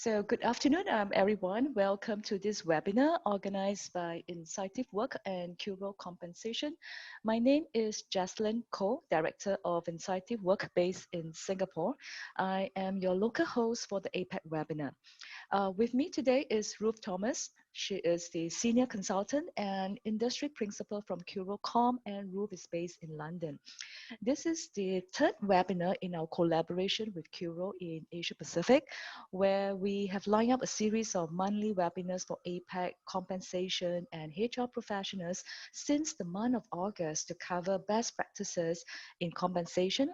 So good afternoon, everyone. Welcome to this webinar organized by InsightivWork and Curo Compensation. My name is Jaslyn Koh, Director of InsightivWork based in Singapore. I am your local host for the APAC webinar. With me today is Ruth Thomas. She is the Senior Consultant and Industry Principal from Curocom, and Ruth is based in London. This is the third webinar in our collaboration with Curo in Asia Pacific, where we have lined up a series of monthly webinars for APAC compensation and HR professionals since the month of August to cover best practices in compensation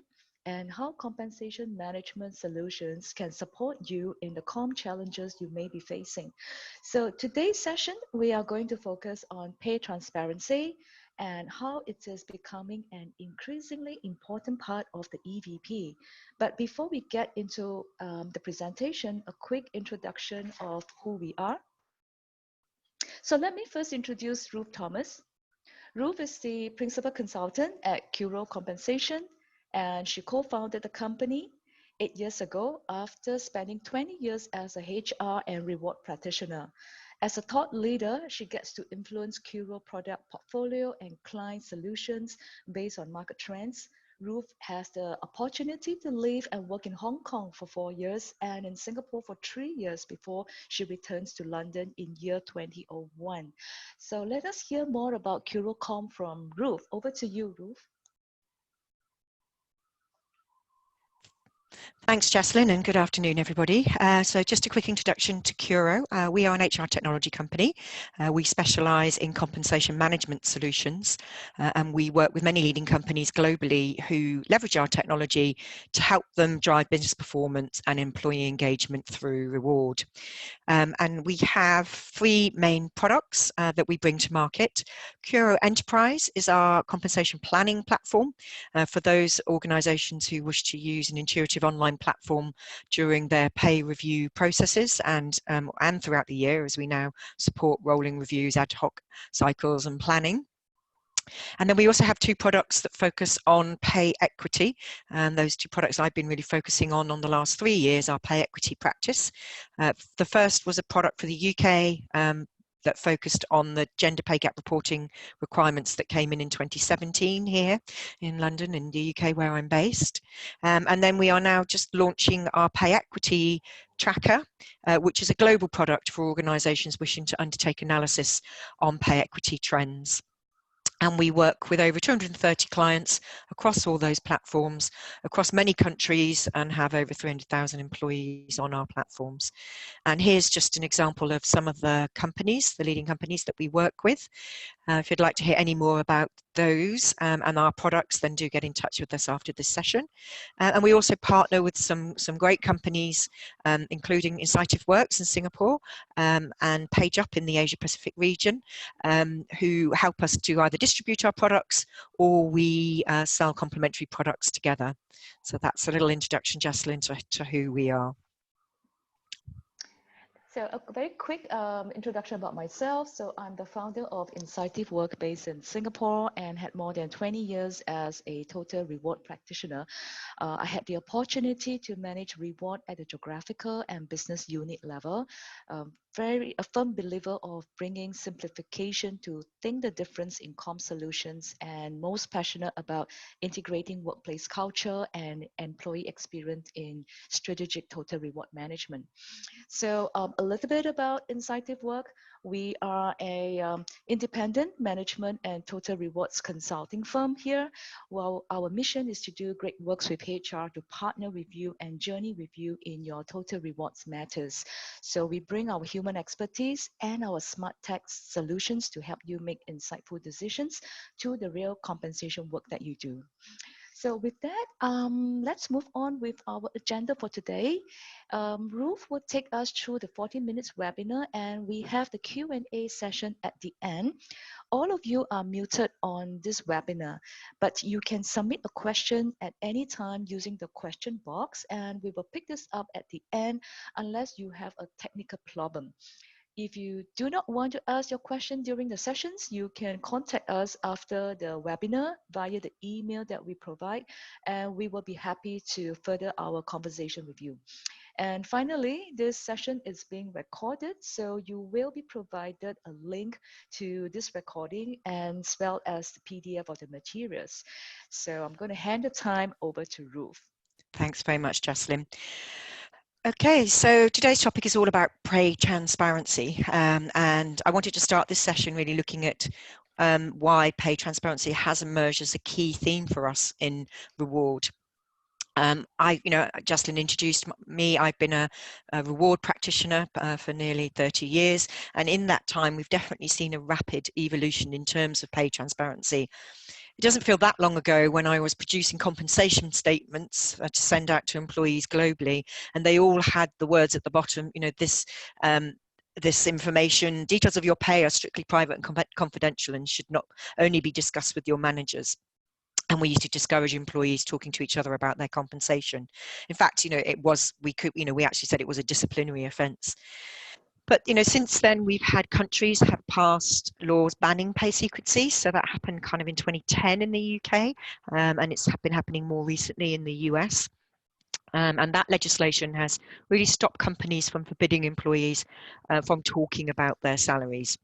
and how compensation management solutions can support you in the challenges you may be facing. So today's session, we are going to focus on pay transparency and how it is becoming an increasingly important part of the EVP. But before we get into the presentation, a quick introduction of who we are. So let me first introduce Ruth Thomas. Ruth is the principal consultant at Curo Compensation, and she co-founded the company 8 years ago after spending 20 years as a HR and reward practitioner. As a thought leader, she gets to influence Curo product portfolio and client solutions based on market trends. Ruth has the opportunity to live and work in Hong Kong for 4 years and in Singapore for 3 years before she returns to London in year 2001. So let us hear more about Curocom from Ruth. Over to you, Ruth. Thanks, Jaslyn, and good afternoon, everybody. So just a quick introduction to Curo. We are an HR technology company. We specialise in compensation management solutions, and we work with many leading companies globally who leverage our technology to help them drive business performance and employee engagement through reward. And we have 3 main products that we bring to market. Curo Enterprise is our compensation planning platform for those organisations who wish to use an intuitive online platform during their pay review processes and throughout the year, as we now support rolling reviews, ad hoc cycles and planning. And then we also have 2 products that focus on pay equity. And those 2 products I've been really focusing on the last 3 years are pay equity practice. The first was a product for the UK that focused on the gender pay gap reporting requirements that came in 2017 here in London, in the UK, where I'm based. And then we are now just launching our pay equity tracker, which is a global product for organisations wishing to undertake analysis on pay equity trends. And we work with over 230 clients across all those platforms, across many countries, and have over 300,000 employees on our platforms. And here's just an example of some of the companies, the leading companies that we work with. If you'd like to hear any more about those and our products, then do get in touch with us after this session. And we also partner with some great companies, including InsightivWorks in Singapore and PageUp in the Asia Pacific region, who help us to either distribute our products or we sell complementary products together. So that's a little introduction, Jaslyn, to who we are. So a very quick introduction about myself. So I'm the founder of InsightivWork based in Singapore and had more than 20 years as a total reward practitioner. I had the opportunity to manage reward at the geographical and business unit level. A firm believer of bringing simplification to think the difference in comp solutions, and most passionate about integrating workplace culture and employee experience in strategic total reward management. So a little bit about InsightivWork. We are a independent management and total rewards consulting firm here. Well, our mission is to do great works with HR to partner with you and journey with you in your total rewards matters. So we bring our human expertise and our smart tech solutions to help you make insightful decisions to the real compensation work that you do. So with that, let's move on with our agenda for today. Ruth will take us through the 40 minutes webinar, and we have the Q&A session at the end. All of you are muted on this webinar, but you can submit a question at any time using the question box, and we will pick this up at the end unless you have a technical problem. If you do not want to ask your question during the sessions, you can contact us after the webinar via the email that we provide, and we will be happy to further our conversation with you. And finally, this session is being recorded, so you will be provided a link to this recording as well as the PDF of the materials. So I'm going to hand the time over to Ruth. Thanks very much, Jocelyn. Okay, so today's topic is all about pay transparency, and I wanted to start this session really looking at why pay transparency has emerged as a key theme for us in Reward. Jocelyn introduced me. I've been a reward practitioner for nearly 30 years, and in that time, we've definitely seen a rapid evolution in terms of pay transparency. It doesn't feel that long ago when I was producing compensation statements to send out to employees globally, and they all had the words at the bottom, this information, details of your pay are strictly private and confidential and should not only be discussed with your managers. And we used to discourage employees talking to each other about their compensation. In fact, we actually said it was a disciplinary offence. But since then we've had countries have passed laws banning pay secrecy. So that happened kind of in 2010 in the UK, and it's been happening more recently in the US. And that legislation has really stopped companies from forbidding employees from talking about their salaries.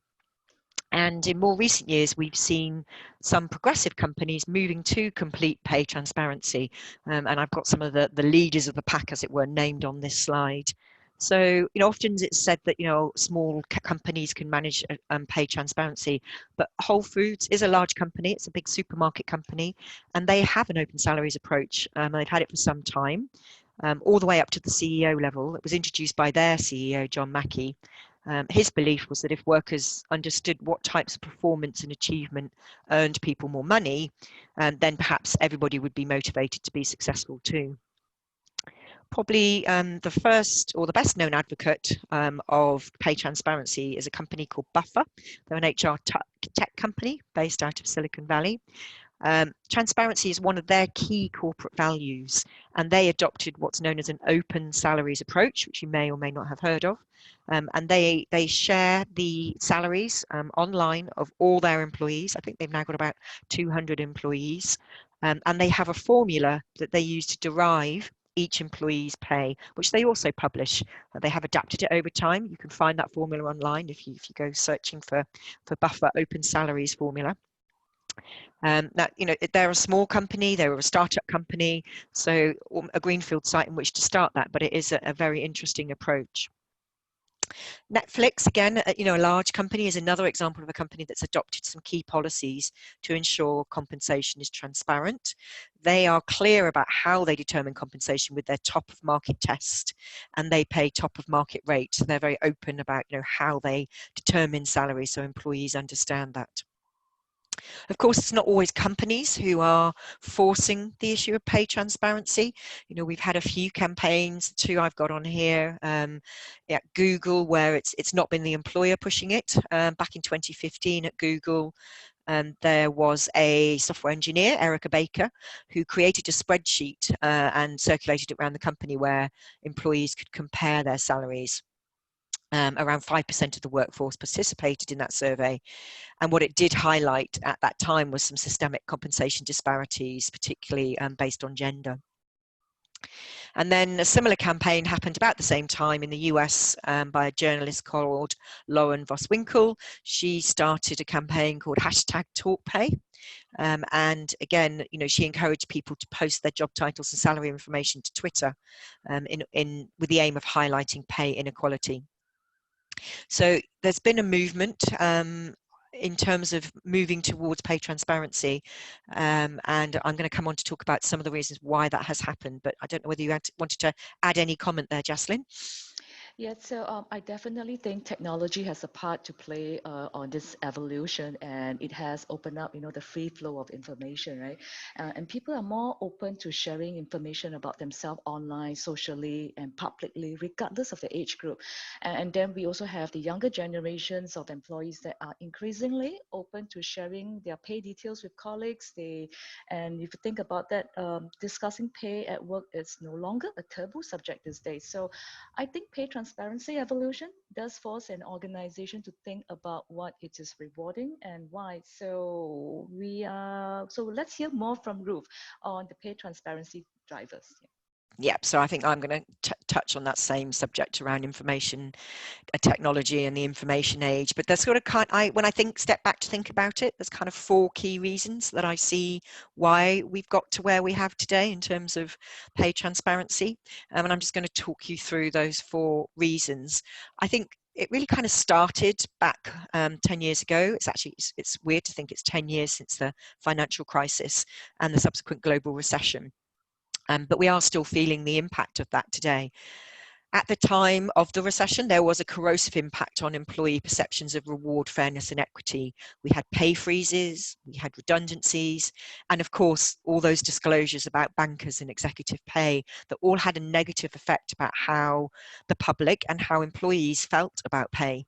And in more recent years, we've seen some progressive companies moving to complete pay transparency. And I've got some of the leaders of the pack, as it were, named on this slide. So, often it's said that, small companies can manage pay transparency, but Whole Foods is a large company. It's a big supermarket company, and they have an open salaries approach. They've had it for some time, all the way up to the CEO level. It was introduced by their CEO, John Mackey. His belief was that if workers understood what types of performance and achievement earned people more money, then perhaps everybody would be motivated to be successful too. Probably the first or the best known advocate of pay transparency is a company called Buffer. They're an HR tech company based out of Silicon Valley. Transparency is one of their key corporate values, and they adopted what's known as an open salaries approach, which you may or may not have heard of. And they share the salaries online of all their employees. I think they've now got about 200 employees, and they have a formula that they use to derive each employee's pay, which they also publish. They have adapted it over time. You can find that formula online if you go searching for Buffer Open Salaries formula. They're a small company, they're a startup company, so a greenfield site in which to start that, but it is a very interesting approach. Netflix, again, a large company, is another example of a company that's adopted some key policies to ensure compensation is transparent. They are clear about how they determine compensation with their top of market test, and they pay top of market rate. So they're very open about how they determine salary, so employees understand that. Of course, it's not always companies who are forcing the issue of pay transparency. We've had a few campaigns, two I've got on here, at Google, where it's not been the employer pushing it. Back in 2015 at Google, there was a software engineer, Erica Baker, who created a spreadsheet and circulated it around the company where employees could compare their salaries. Around 5% of the workforce participated in that survey. And what it did highlight at that time was some systemic compensation disparities, particularly based on gender. And then a similar campaign happened about the same time in the US by a journalist called Lauren Voswinkel. She started a campaign called #TalkPay. And again, she encouraged people to post their job titles and salary information to Twitter with the aim of highlighting pay inequality. So there's been a movement in terms of moving towards pay transparency, and I'm going to come on to talk about some of the reasons why that has happened, but I don't know whether you wanted to add any comment there, Jocelyn. Yeah, so I definitely think technology has a part to play on this evolution, and it has opened up, the free flow of information, right? And people are more open to sharing information about themselves online, socially, and publicly, regardless of the age group. And then we also have the younger generations of employees that are increasingly open to sharing their pay details with colleagues. And if you think about that, discussing pay at work is no longer a taboo subject these days. So I think pay transparency evolution does force an organization to think about what it is rewarding and why. So let's hear more from Ruth on the pay transparency drivers. Yeah, so I think I'm going to touch on that same subject around information technology and the information age. But there's sort of when I step back to think about it, there's kind of four key reasons that I see why we've got to where we have today in terms of pay transparency. And I'm just going to talk you through those four reasons. I think it really kind of started back 10 years ago. It's weird to think it's 10 years since the financial crisis and the subsequent global recession. But we are still feeling the impact of that today. At the time of the recession, there was a corrosive impact on employee perceptions of reward, fairness, and equity. We had pay freezes, we had redundancies, and of course, all those disclosures about bankers and executive pay that all had a negative effect about how the public and how employees felt about pay.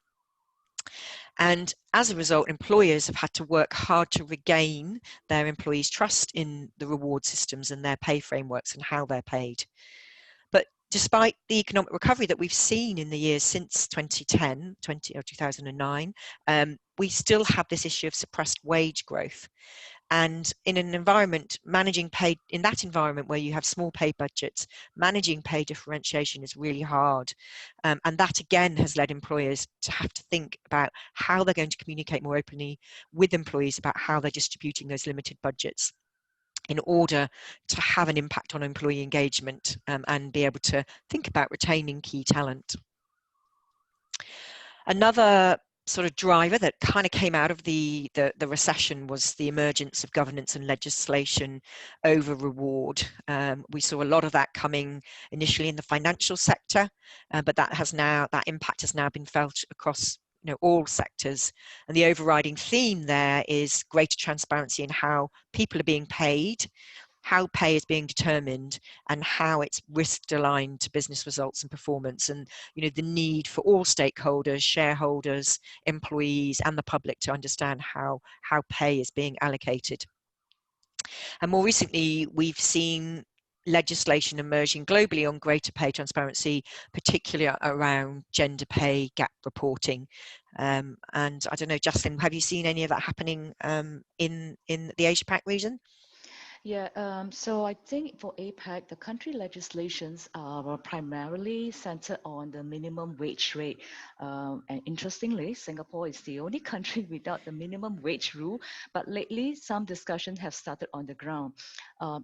And as a result, employers have had to work hard to regain their employees' trust in the reward systems and their pay frameworks and how they're paid. But despite the economic recovery that we've seen in the years since 2009, we still have this issue of suppressed wage growth. And in an environment, in that environment where you have small pay budgets, managing pay differentiation is really hard. And that again has led employers to have to think about how they're going to communicate more openly with employees about how they're distributing those limited budgets in order to have an impact on employee engagement and be able to think about retaining key talent. Another sort of driver that kind of came out of the recession was the emergence of governance and legislation over reward. We saw a lot of that coming initially in the financial sector, but that impact has now been felt across all sectors. And the overriding theme there is greater transparency in how people are being paid, how pay is being determined, and how it's risk aligned to business results and performance, and the need for all stakeholders, shareholders, employees, and the public to understand how pay is being allocated. And more recently, we've seen legislation emerging globally on greater pay transparency, particularly around gender pay gap reporting. And I don't know, Justin, have you seen any of that happening in the Asia Pac region? Yeah, so I think for APAC, the country legislations are primarily centered on the minimum wage rate. And interestingly, Singapore is the only country without the minimum wage rule, but lately some discussion have started on the ground.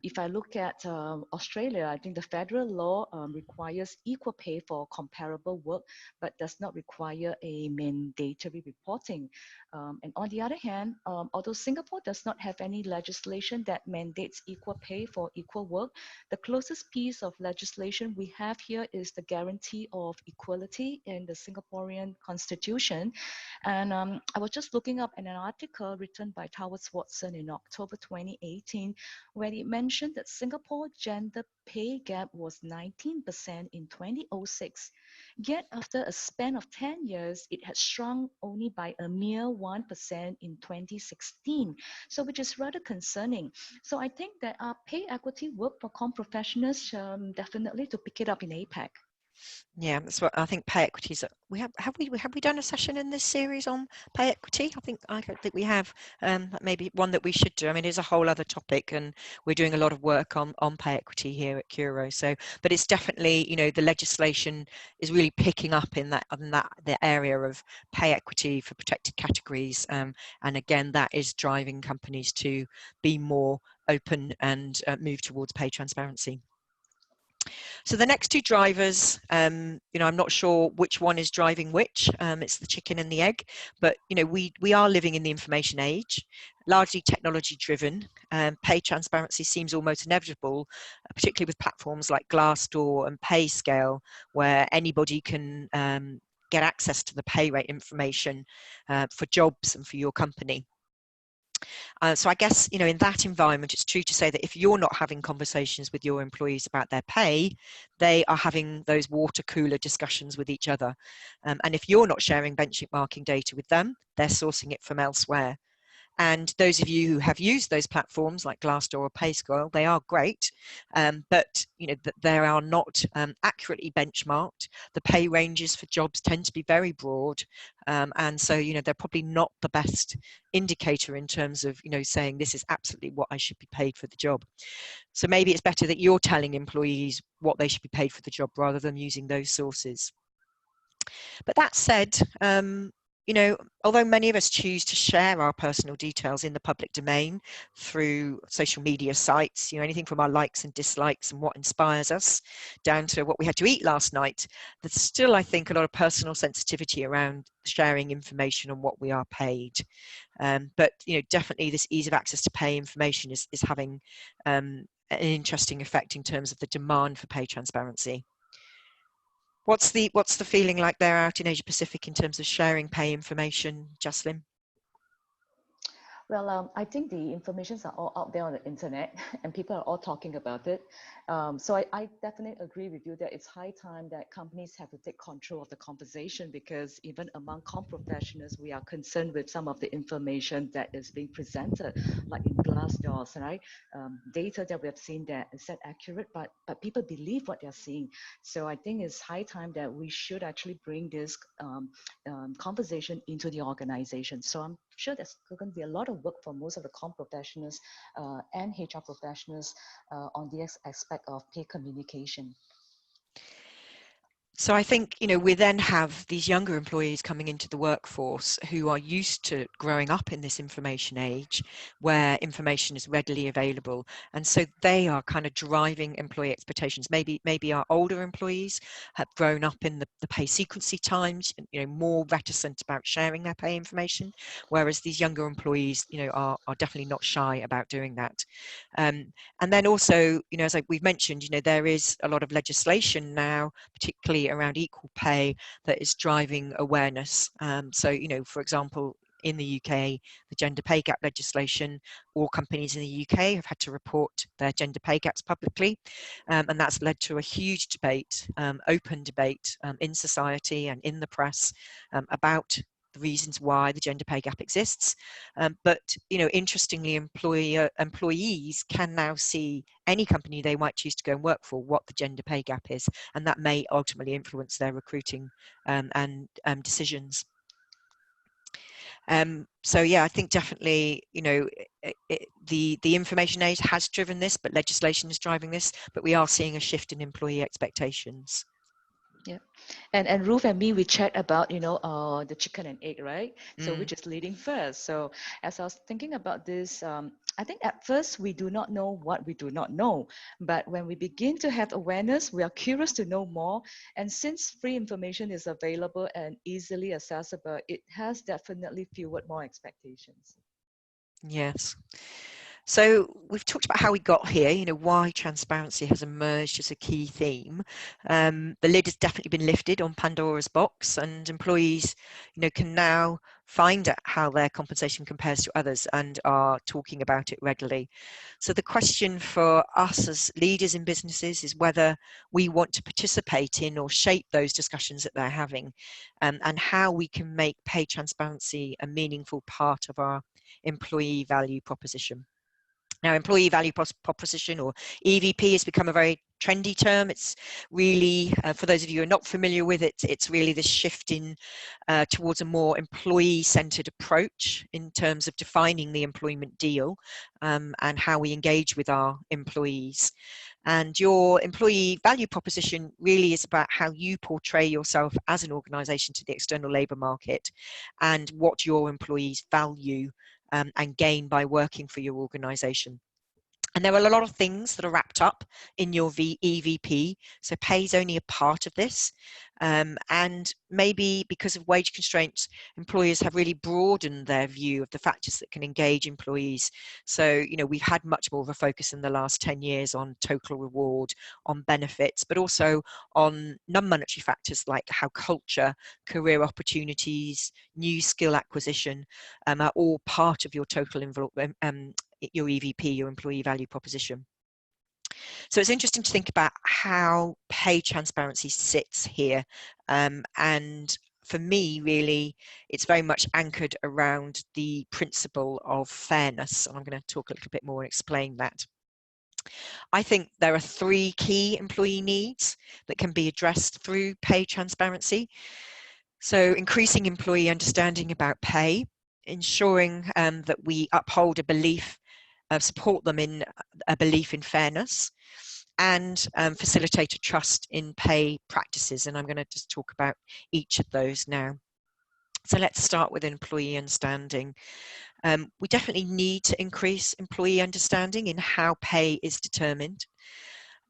If I look at Australia, I think the federal law requires equal pay for comparable work, but does not require a mandatory reporting. And on the other hand, although Singapore does not have any legislation that mandates equal pay for equal work, the closest piece of legislation we have here is the guarantee of equality in the Singaporean Constitution. And I was just looking up an article written by Towers Watson in October 2018, where it mentioned that Singapore gender pay gap was 19% in 2006. Yet after a span of 10 years, it had shrunk only by a mere 1% in 2016. So which is rather concerning. So I think that pay equity work for com professionals definitely to pick it up in APAC. Yeah, that's what I think. Pay equities. Have we done a session in this series on pay equity? I don't think we have. Maybe one that we should do. I mean, it's a whole other topic, and we're doing a lot of work on pay equity here at Curo. So, but it's definitely the legislation is really picking up in the area of pay equity for protected categories, and again that is driving companies to be more open and move towards pay transparency. So the next two drivers, I'm not sure which one is driving which. It's the chicken and the egg, but we are living in the information age, largely technology driven. Pay transparency seems almost inevitable, particularly with platforms like Glassdoor and PayScale, where anybody can get access to the pay rate information for jobs and for your company. So I guess, in that environment, it's true to say that if you're not having conversations with your employees about their pay, they are having those water cooler discussions with each other. And if you're not sharing benchmarking data with them, they're sourcing it from elsewhere. And those of you who have used those platforms like Glassdoor or PayScale, they are great, but they are not accurately benchmarked. The pay ranges for jobs tend to be very broad, and so they're probably not the best indicator in terms of saying this is absolutely what I should be paid for the job. So maybe it's better that you're telling employees what they should be paid for the job rather than using those sources. But that said, although many of us choose to share our personal details in the public domain through social media sites, anything from our likes and dislikes and what inspires us down to what we had to eat last night, there's still, I think, a lot of personal sensitivity around sharing information on what we are paid. But definitely this ease of access to pay information is having an interesting effect in terms of the demand for pay transparency. What's the feeling like there out in Asia Pacific in terms of sharing pay information, Jocelyn? Well, I think the informations are all out there on the internet and people are all talking about it. So I definitely agree with you that it's high time that companies have to take control of the conversation, because even among comp professionals, we are concerned with some of the information that is being presented, like in Glassdoor, right? Data that we have seen that is that accurate, but people believe what they're seeing. So I think it's high time that we should actually bring this conversation into the organization. So I'm sure there's going to be a lot of work for most of the comp professionals and HR professionals on the aspect of pay communication. So I think, we then have these younger employees coming into the workforce who are used to growing up in this information age where information is readily available. And so they are kind of driving employee expectations. Maybe our older employees have grown up in the pay sequencing times, more reticent about sharing their pay information, whereas these younger employees, are definitely not shy about doing that. And then also, as we've mentioned, there is a lot of legislation now, particularly around equal pay, that is driving awareness. So, for example, in the UK, the gender pay gap legislation, all companies in the UK have had to report their gender pay gaps publicly. And that's led to a huge debate, open debate in society and in the press about the reasons why the gender pay gap exists. But interestingly, employees can now see any company they might choose to go and work for what the gender pay gap is, and that may ultimately influence their recruiting and decisions. So yeah, I think definitely, the information age has driven this, but legislation is driving this. But we are seeing a shift in employee expectations. Yeah, and Ruth and me, we chat about the chicken and egg, right? So Mm. which is leading first? So as I was thinking about this, I think at first we do not know what we do not know, but when we begin to have awareness, we are curious to know more. And since free information is available and easily accessible, it has definitely fueled more expectations. Yes. So we've talked about how we got here, why transparency has emerged as a key theme. The lid has definitely been lifted on Pandora's box, and employees, can now find out how their compensation compares to others and are talking about it regularly. So the question for us as leaders in businesses is whether we want to participate in or shape those discussions that they're having, and how we can make pay transparency a meaningful part of our employee value proposition. Now, employee value proposition, or EVP, has become a very trendy term. It's really, for those of you who are not familiar with it, it's really this shift towards a more employee-centered approach in terms of defining the employment deal and how we engage with our employees. And your employee value proposition really is about how you portray yourself as an organisation to the external labour market, and what your employees value and gain by working for your organisation. And there are a lot of things that are wrapped up in your EVP. So pay is only a part of this. And maybe because of wage constraints, employers have really broadened their view of the factors that can engage employees. So, we've had much more of a focus in the last 10 years on total reward, on benefits, but also on non-monetary factors like how culture, career opportunities, new skill acquisition are all part of your total your EVP, your employee value proposition. So it's interesting to think about how pay transparency sits here. And for me, really, it's very much anchored around the principle of fairness. And I'm going to talk a little bit more and explain that. I think there are three key employee needs that can be addressed through pay transparency. So increasing employee understanding about pay, ensuring that we uphold a belief, support them in a belief in fairness, and facilitate a trust in pay practices. And I'm going to just talk about each of those now. So let's start with employee understanding. We definitely need to increase employee understanding in how pay is determined.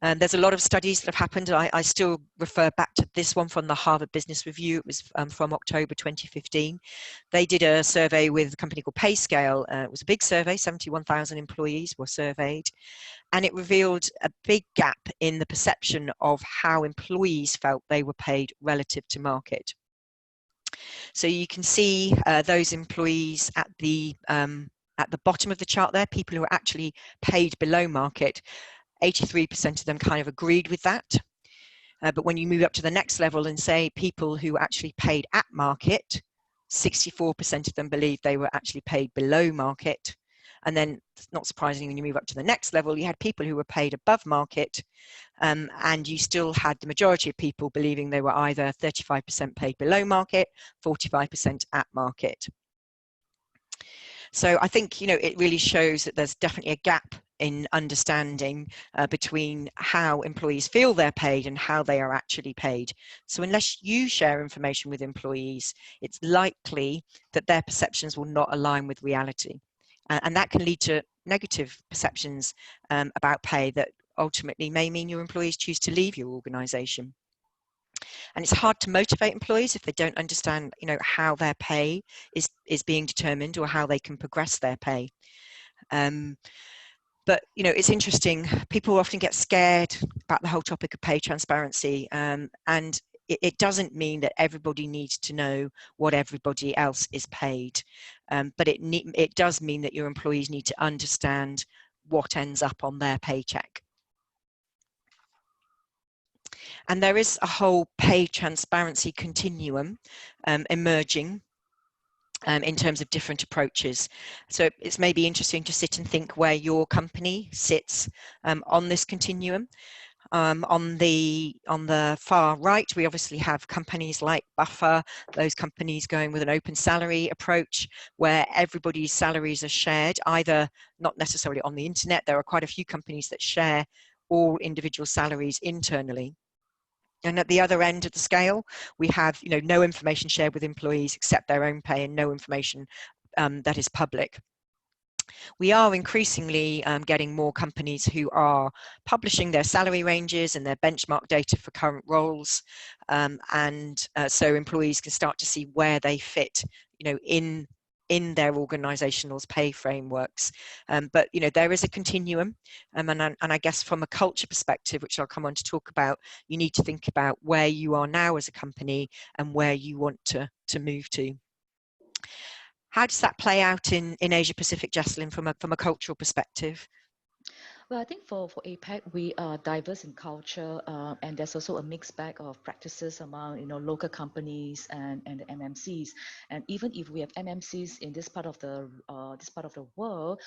There's a lot of studies that have happened. I still refer back to this one from the Harvard Business Review. It was from October 2015. They did a survey with a company called PayScale. It was a big survey, 71,000 employees were surveyed. And it revealed a big gap in the perception of how employees felt they were paid relative to market. So you can see those employees at the bottom of the chart there, people who are actually paid below market. 83% of them kind of agreed with that. But when you move up to the next level and say people who actually paid at market, 64% of them believed they were actually paid below market. And then, not surprisingly, when you move up to the next level, you had people who were paid above market, and you still had the majority of people believing they were either 35% paid below market, 45% at market. So I think, it really shows that there's definitely a gap in understanding between how employees feel they're paid and how they are actually paid. So unless you share information with employees, it's likely that their perceptions will not align with reality. And that can lead to negative perceptions about pay that ultimately may mean your employees choose to leave your organisation. And it's hard to motivate employees if they don't understand, how their pay is being determined or how they can progress their pay. But, it's interesting. People often get scared about the whole topic of pay transparency, and it doesn't mean that everybody needs to know what everybody else is paid, but it does mean that your employees need to understand what ends up on their paycheck. And there is a whole pay transparency continuum emerging in terms of different approaches. So it's maybe interesting to sit and think where your company sits on this continuum. On the far right, we obviously have companies like Buffer, those companies going with an open salary approach where everybody's salaries are shared, either not necessarily on the internet. There are quite a few companies that share all individual salaries internally. And at the other end of the scale, we have, no information shared with employees except their own pay and no information that is public. We are increasingly getting more companies who are publishing their salary ranges and their benchmark data for current roles. So employees can start to see where they fit, in their organizational's pay frameworks. But, there is a continuum. And I guess from a culture perspective, which I'll come on to talk about, you need to think about where you are now as a company and where you want to move to. How does that play out in Asia Pacific, Jessalyn, from a cultural perspective? Well, I think for APAC, we are diverse in culture, and there's also a mixed bag of practices among local companies and the MMCs. And even if we have MMCs in this part of the world,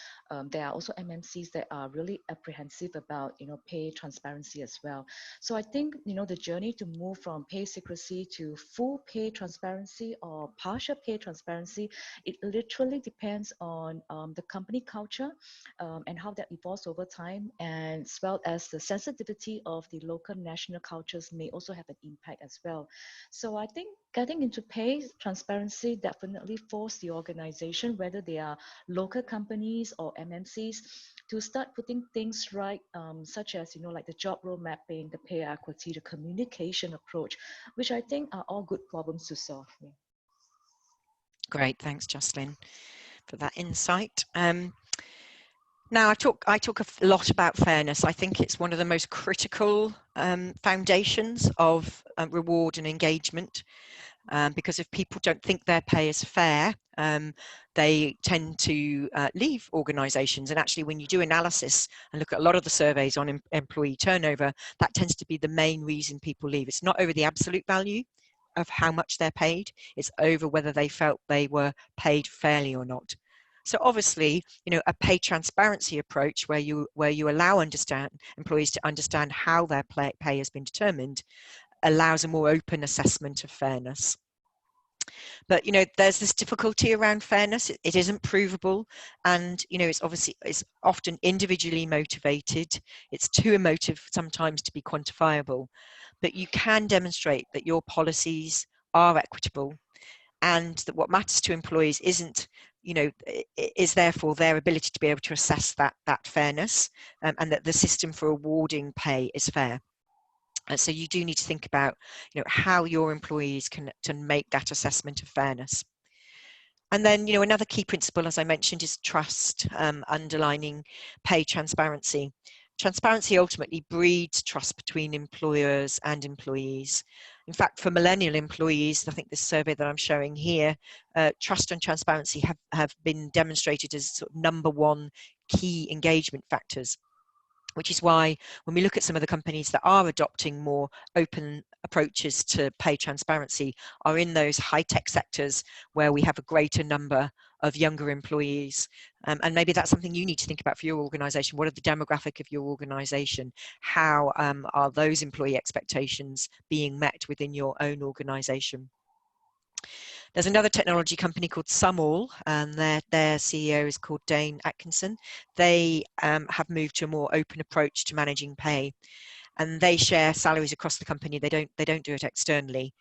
there are also MMCs that are really apprehensive about pay transparency as well. So I think the journey to move from pay secrecy to full pay transparency or partial pay transparency, it literally depends on the company culture and how that evolves over time, and as well as the sensitivity of the local national cultures may also have an impact as well. So I think getting into pay transparency definitely force the organization, whether they are local companies or MNCs, to start putting things right, such as like the job role mapping, the pay equity, the communication approach, which I think are all good problems to solve. Yeah. Great, thanks, Jessalyn, for that insight. Now, I talk a lot about fairness. I think it's one of the most critical foundations of reward and engagement, because if people don't think their pay is fair, they tend to leave organisations. And actually, when you do analysis and look at a lot of the surveys on employee turnover, that tends to be the main reason people leave. It's not over the absolute value, of how much they're paid. It's over whether they felt they were paid fairly or not. So obviously, a pay transparency approach where you allow employees to understand how their pay has been determined allows a more open assessment of fairness. But there's this difficulty around fairness. It isn't provable, and it's often individually motivated. It's too emotive sometimes to be quantifiable, but you can demonstrate that your policies are equitable, and that what matters to employees is therefore their ability to be able to assess that fairness, and that the system for awarding pay is fair. And so you do need to think about how your employees can make that assessment of fairness. And then another key principle, as I mentioned, is trust, underlining pay transparency. Transparency ultimately breeds trust between employers and employees. In fact, for millennial employees, I think this survey that I'm showing here, trust and transparency have been demonstrated as sort of #1 key engagement factors, which is why when we look at some of the companies that are adopting more open approaches to pay transparency are in those high-tech sectors where we have a greater number of younger employees. And maybe that's something you need to think about for your organisation. What are the demographic of your organisation? How are those employee expectations being met within your own organisation? There's another technology company called Sumall, and their CEO is called Dane Atkinson. They have moved to a more open approach to managing pay, and they share salaries across the company. They don't do it externally.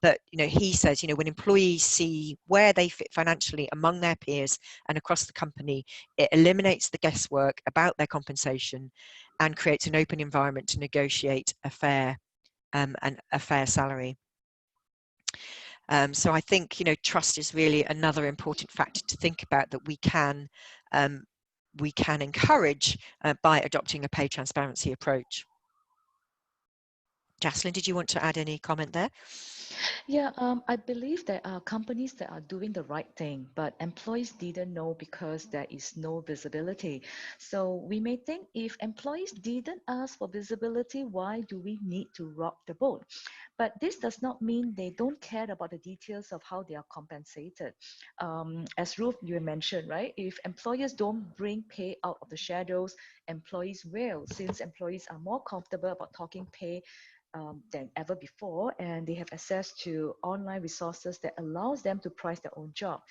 But he says, when employees see where they fit financially among their peers and across the company, it eliminates the guesswork about their compensation and creates an open environment to negotiate a fair salary. So I think trust is really another important factor to think about, that we can encourage by adopting a pay transparency approach. Jaslyn, did you want to add any comment there? Yeah, I believe there are companies that are doing the right thing, but employees didn't know because there is no visibility. So we may think, if employees didn't ask for visibility, why do we need to rock the boat? But this does not mean they don't care about the details of how they are compensated. As Ruth, you mentioned, right? If employers don't bring pay out of the shadows, employees will, since employees are more comfortable about talking pay than ever before, and they have access to online resources that allows them to price their own job.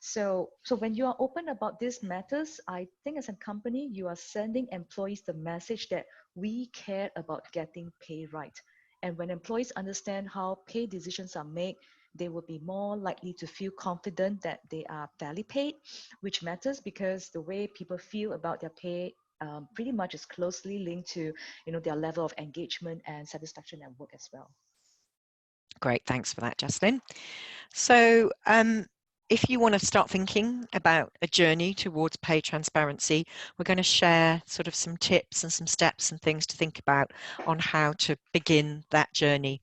So when you are open about these matters, I think as a company, you are sending employees the message that we care about getting pay right. And when employees understand how pay decisions are made, they will be more likely to feel confident that they are fairly paid, which matters because the way people feel about their pay pretty much is closely linked to their level of engagement and satisfaction at work as well. Great, thanks for that, Jaslyn. So if you want to start thinking about a journey towards pay transparency, we're going to share sort of some tips and some steps and things to think about on how to begin that journey.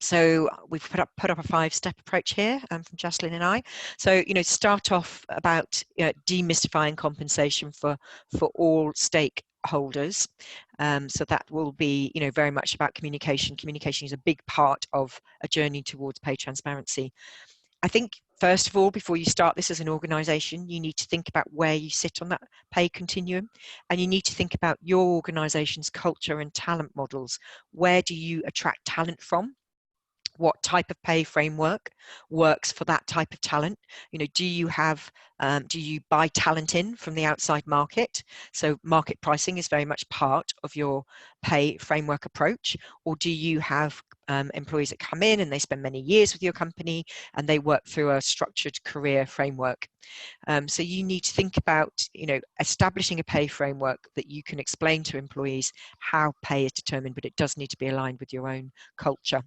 So we've put up a 5-step approach here from Jaslyn and I. So start off about demystifying compensation for all stakeholders. So that will be very much about communication. Communication is a big part of a journey towards pay transparency. I think first of all, before you start this as an organisation, you need to think about where you sit on that pay continuum, and you need to think about your organisation's culture and talent models. Where do you attract talent from? What type of pay framework works for that type of talent? Do you buy talent in from the outside market? So market pricing is very much part of your pay framework approach. Or do you have employees that come in and they spend many years with your company and they work through a structured career framework? So you need to think about establishing a pay framework that you can explain to employees how pay is determined, but it does need to be aligned with your own culture.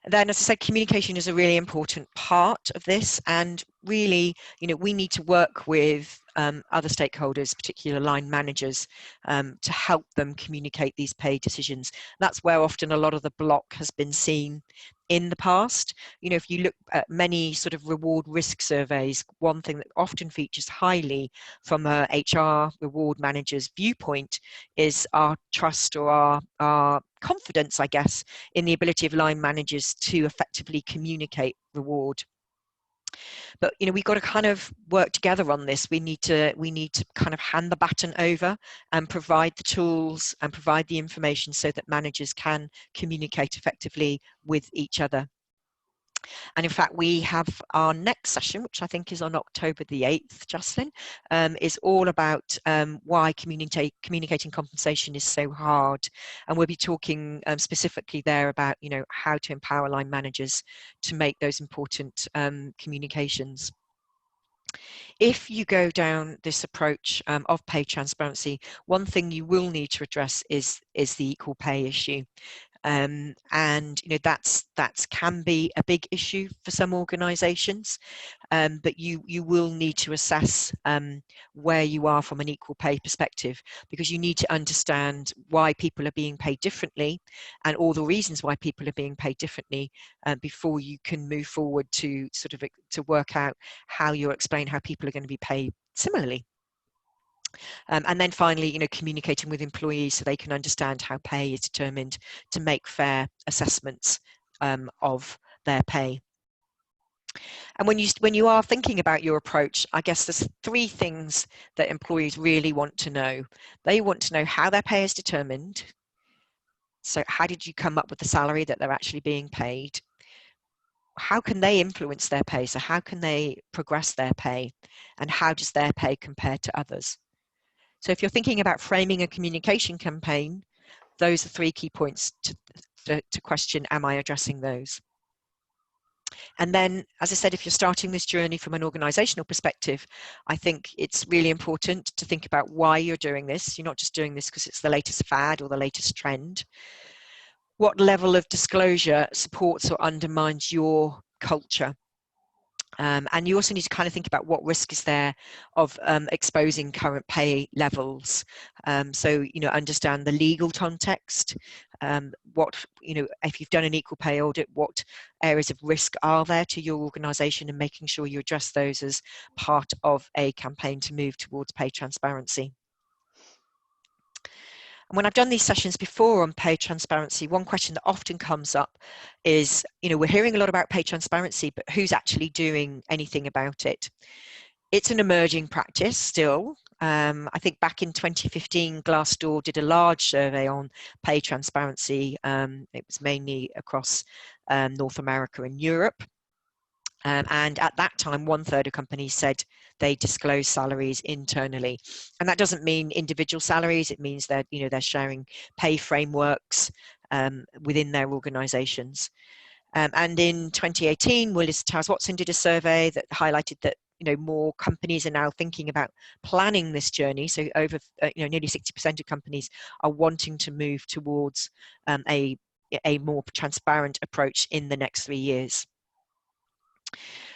Then, as I said, communication is a really important part of this, and really, we need to work with other stakeholders, particularly line managers, to help them communicate these pay decisions. That's where often a lot of the block has been seen in the past. If you look at many sort of reward risk surveys, one thing that often features highly from a HR reward manager's viewpoint is our trust, or our confidence, I guess, in the ability of line managers to effectively communicate reward. But we've got to kind of work together on this. We need to kind of hand the baton over and provide the tools and provide the information so that managers can communicate effectively with each other. And in fact, we have our next session, which I think is on October the 8th, Jocelyn, is all about why communicating compensation is so hard. And we'll be talking specifically there about, how to empower line managers to make those important communications. If you go down this approach of pay transparency, one thing you will need to address is the equal pay issue. And that can be a big issue for some organisations, but you will need to assess where you are from an equal pay perspective, because you need to understand why people are being paid differently and all the reasons why people are being paid differently before you can move forward to sort of to work out how you explain how people are going to be paid similarly. And then finally, communicating with employees so they can understand how pay is determined to make fair assessments of their pay. And when you are thinking about your approach, I guess there's three things that employees really want to know. They want to know how their pay is determined. So how did you come up with the salary that they're actually being paid? How can they influence their pay? So how can they progress their pay? And how does their pay compare to others? So if you're thinking about framing a communication campaign, those are three key points to question, am I addressing those? And then, as I said, if you're starting this journey from an organizational perspective, I think it's really important to think about why you're doing this. You're not just doing this because it's the latest fad or the latest trend. What level of disclosure supports or undermines your culture? And you also need to kind of think about what risk is there of exposing current pay levels. So, understand the legal context. If you've done an equal pay audit, what areas of risk are there to your organisation, and making sure you address those as part of a campaign to move towards pay transparency. And when I've done these sessions before on pay transparency, one question that often comes up is, we're hearing a lot about pay transparency, but who's actually doing anything about it? It's an emerging practice still. I think back in 2015, Glassdoor did a large survey on pay transparency. It was mainly across North America and Europe. And at that time, 1/3 of companies said they disclose salaries internally. And that doesn't mean individual salaries. It means that, they're sharing pay frameworks within their organizations. And in 2018, Willis Towers Watson did a survey that highlighted that, more companies are now thinking about planning this journey. So over, nearly 60% of companies are wanting to move towards a more transparent approach in the next 3 years.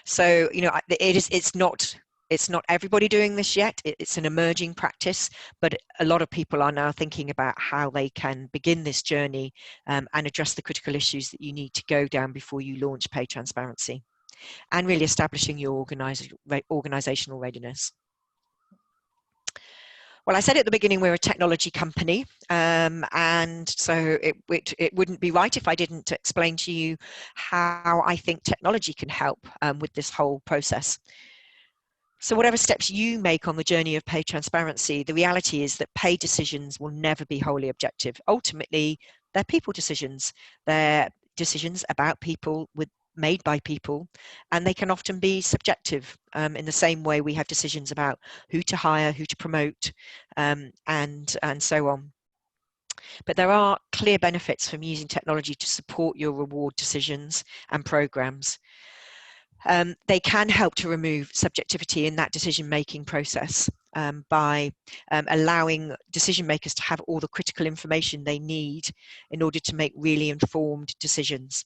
So, it's not everybody doing this yet. It's an emerging practice, but a lot of people are now thinking about how they can begin this journey and address the critical issues that you need to go down before you launch pay transparency, and really establishing your organizational readiness. Well, I said at the beginning we're a technology company, and so it wouldn't be right if I didn't explain to you how I think technology can help with this whole process. So whatever steps you make on the journey of pay transparency, the reality is that pay decisions will never be wholly objective. Ultimately, they're people decisions. They're decisions about people made by people, and they can often be subjective in the same way we have decisions about who to hire, who to promote, and so on. But there are clear benefits from using technology to support your reward decisions and programs. They can help to remove subjectivity in that decision-making process by allowing decision makers to have all the critical information they need in order to make really informed decisions.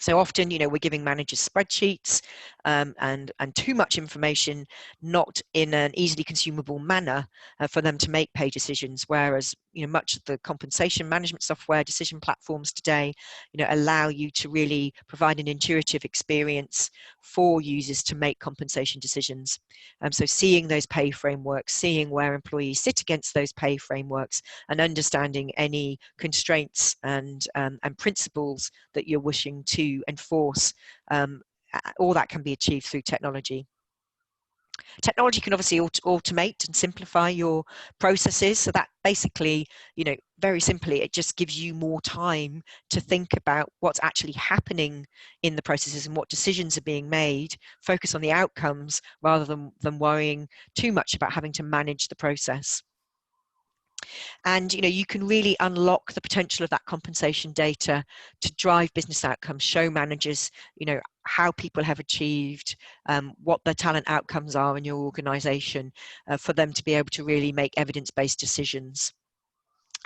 So often, we're giving managers spreadsheets and too much information, not in an easily consumable manner for them to make pay decisions. Whereas, much of the compensation management software decision platforms today, allow you to really provide an intuitive experience for users to make compensation decisions. So seeing those pay frameworks, seeing where employees sit against those pay frameworks, and understanding any constraints and principles that you're wishing to enforce, all that can be achieved through technology. Technology can obviously automate and simplify your processes. So that basically, very simply, it just gives you more time to think about what's actually happening in the processes and what decisions are being made. Focus on the outcomes rather than worrying too much about having to manage the process. And you can really unlock the potential of that compensation data to drive business outcomes, show managers how people have achieved, what their talent outcomes are in your organization, for them to be able to really make evidence-based decisions.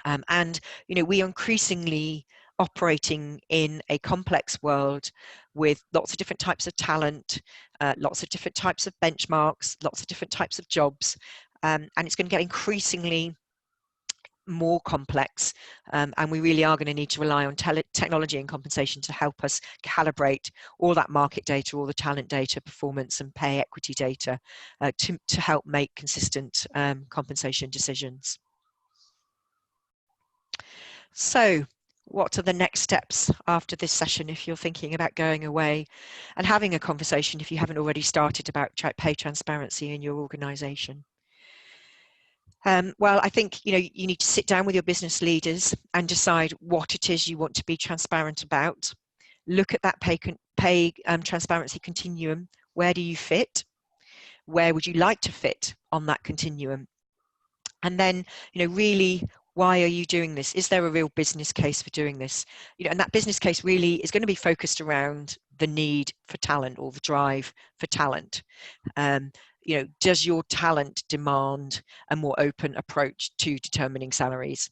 And we are increasingly operating in a complex world with lots of different types of talent, lots of different types of benchmarks, lots of different types of jobs, and it's going to get increasingly more complex, and we really are going to need to rely on technology and compensation to help us calibrate all that market data, all the talent data, performance and pay equity data, to help make consistent compensation decisions. So what are the next steps after this session if you're thinking about going away and having a conversation, if you haven't already started, about pay transparency in your organization? Well, I think you need to sit down with your business leaders and decide what it is you want to be transparent about. Look at that pay transparency continuum. Where do you fit? Where would you like to fit on that continuum? And then, really, why are you doing this? Is there a real business case for doing this? And that business case really is going to be focused around the need for talent or the drive for talent. Does your talent demand a more open approach to determining salaries?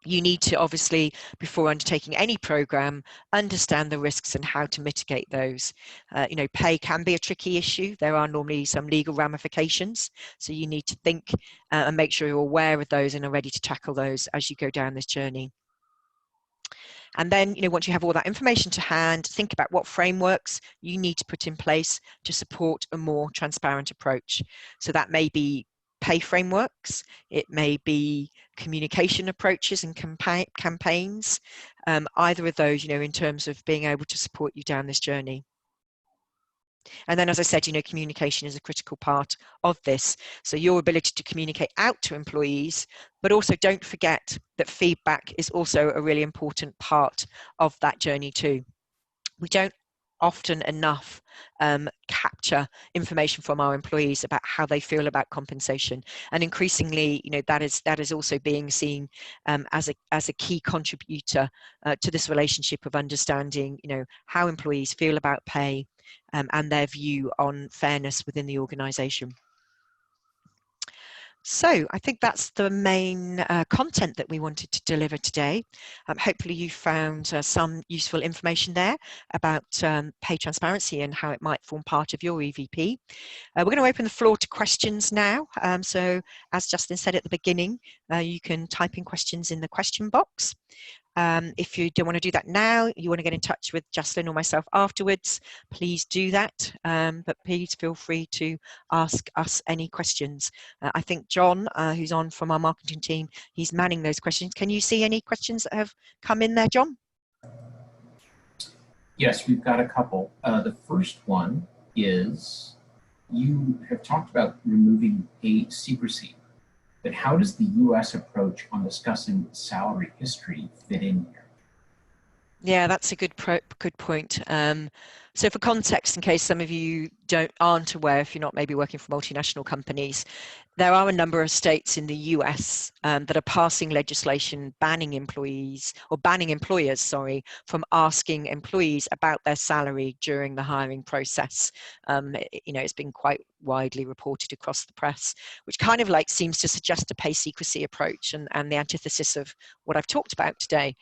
You need to, obviously, before undertaking any program, understand the risks and how to mitigate those. Pay can be a tricky issue. There are normally some legal ramifications. So you need to think and make sure you're aware of those and are ready to tackle those as you go down this journey. And then, once you have all that information to hand, think about what frameworks you need to put in place to support a more transparent approach. So that may be pay frameworks, it may be communication approaches and campaigns, either of those, in terms of being able to support you down this journey. And then, as I said, communication is a critical part of this. So your ability to communicate out to employees, but also don't forget that feedback is also a really important part of that journey too. We don't often enough capture information from our employees about how they feel about compensation, and increasingly, that is also being seen as a key contributor to this relationship of understanding, how employees feel about pay and their view on fairness within the organisation. So I think that's the main content that we wanted to deliver today. Hopefully you found some useful information there about pay transparency and how it might form part of your EVP. We're going to open the floor to questions now. So as Justin said at the beginning, you can type in questions in the question box. If you don't want to do that now, you want to get in touch with Jocelyn or myself afterwards, please do that. But please feel free to ask us any questions. I think John, who's on from our marketing team, he's manning those questions. Can you see any questions that have come in there, John? Yes, we've got a couple. The first one is, you have talked about removing pay secrecy, but how does the US approach on discussing salary history fit in here? Yeah, that's a good point. So for context, in case some of you aren't aware, if you're not maybe working for multinational companies, there are a number of states in the US that are passing legislation banning employers, from asking employees about their salary during the hiring process. It's been quite widely reported across the press, which kind of seems to suggest a pay secrecy approach and the antithesis of what I've talked about today.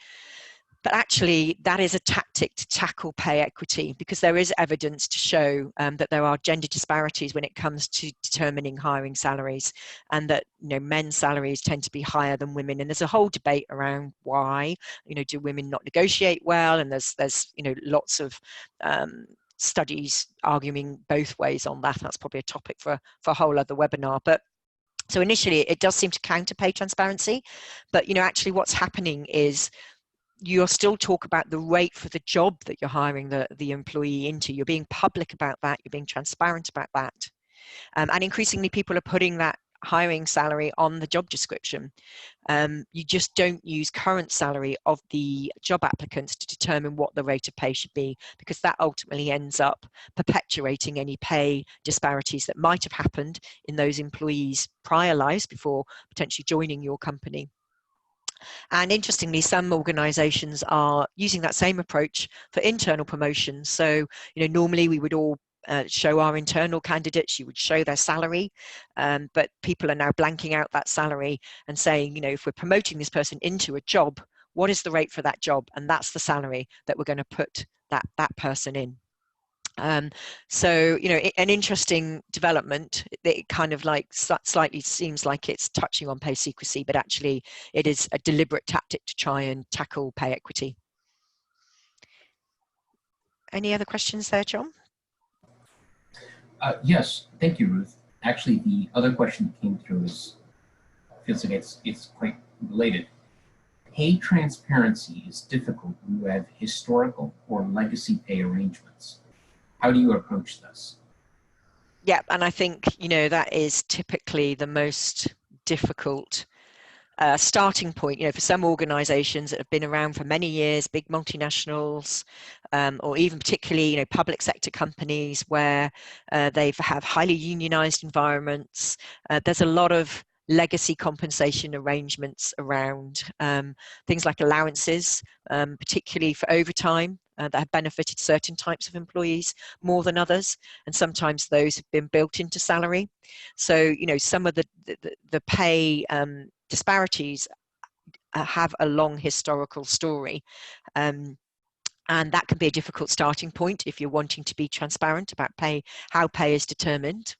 But actually, that is a tactic to tackle pay equity, because there is evidence to show that there are gender disparities when it comes to determining hiring salaries, and that men's salaries tend to be higher than women. And there's a whole debate around why. Do women not negotiate well? And there's lots of studies arguing both ways on that. That's probably a topic for a whole other webinar. But so initially, it does seem to counter pay transparency, but actually, what's happening is you'll still talk about the rate for the job that you're hiring the employee into. You're being public about that. You're being transparent about that. And increasingly, people are putting that hiring salary on the job description. You just don't use current salary of the job applicants to determine what the rate of pay should be, because that ultimately ends up perpetuating any pay disparities that might have happened in those employees' prior lives before potentially joining your company. And interestingly, some organisations are using that same approach for internal promotions. So, normally we would all show our internal candidates, you would show their salary, but people are now blanking out that salary and saying, if we're promoting this person into a job, what is the rate for that job? And that's the salary that we're going to put that person in. So, an interesting development. It kind of like slightly seems like it's touching on pay secrecy, but actually it is a deliberate tactic to try and tackle pay equity. Any other questions there, John? Yes, thank you, Ruth. Actually, the other question that came through feels like it's quite related. Pay transparency is difficult when you have historical or legacy pay arrangements. How do you approach this? Yeah, and I think, that is typically the most difficult starting point. For some organizations that have been around for many years, big multinationals, or even particularly, public sector companies where they have highly unionized environments, there's a lot of legacy compensation arrangements around, things like allowances, particularly for overtime, that have benefited certain types of employees more than others, and sometimes those have been built into salary. So some of the pay disparities have a long historical story, and that can be a difficult starting point if you're wanting to be transparent about how pay is determined.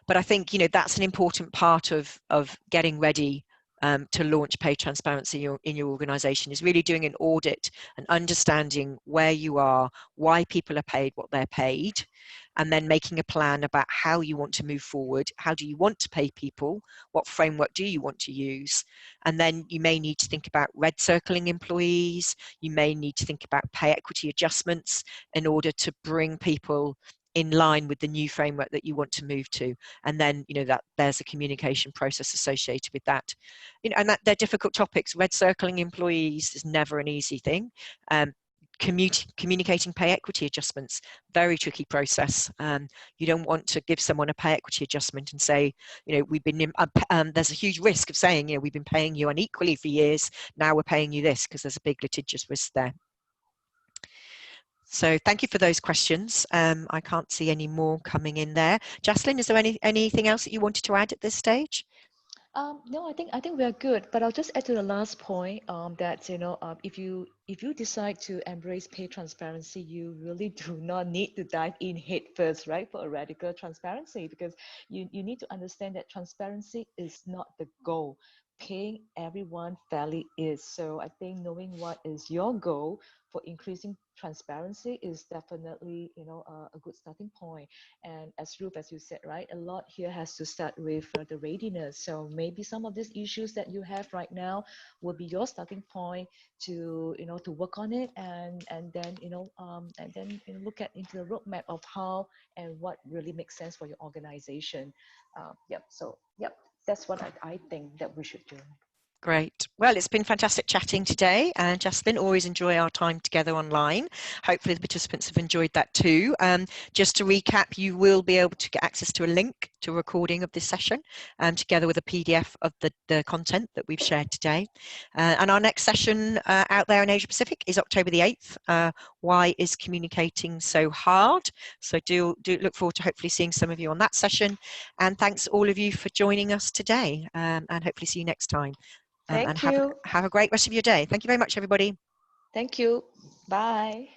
But I think that's an important part of getting ready to launch pay transparency in your organization, is really doing an audit and understanding where you are, why people are paid what they're paid, and then making a plan about how you want to move forward. How do you want to pay people? What framework do you want to use? And then you may need to think about red circling employees. You may need to think about pay equity adjustments in order to bring people in line with the new framework that you want to move to. And then that there's a communication process associated with that. And that they're difficult topics. Red circling employees is never an easy thing. Communicating pay equity adjustments, very tricky process. You don't want to give someone a pay equity adjustment and say, we've been there's a huge risk of saying, we've been paying you unequally for years, now we're paying you this, because there's a big litigious risk there. So thank you for those questions. I can't see any more coming in there. Jaslyn, is there anything else that you wanted to add at this stage? No, I think we are good. But I'll just add to the last point that if you decide to embrace pay transparency, you really do not need to dive in head first, right, for a radical transparency, because you need to understand that transparency is not the goal. Paying everyone fairly is. So I think knowing what is your goal for increasing transparency is definitely a good starting point. And as Ruth, as you said, right, a lot here has to start with the readiness. So maybe some of these issues that you have right now will be your starting point to to work on it, and then look at into the roadmap of how and what really makes sense for your organization. Yep, that's what I think that we should do. Great. Well, it's been fantastic chatting today. And Jaslyn, always enjoy our time together online. Hopefully the participants have enjoyed that too. Just to recap, you will be able to get access to a link to a recording of this session, together with a PDF of the content that we've shared today. And our next session out there in Asia Pacific is October the 8th. Why is communicating so hard? So do look forward to hopefully seeing some of you on that session. And thanks all of you for joining us today, and hopefully see you next time. Thank And you. have a great rest of your day. Thank you very much, everybody. Thank you. Bye.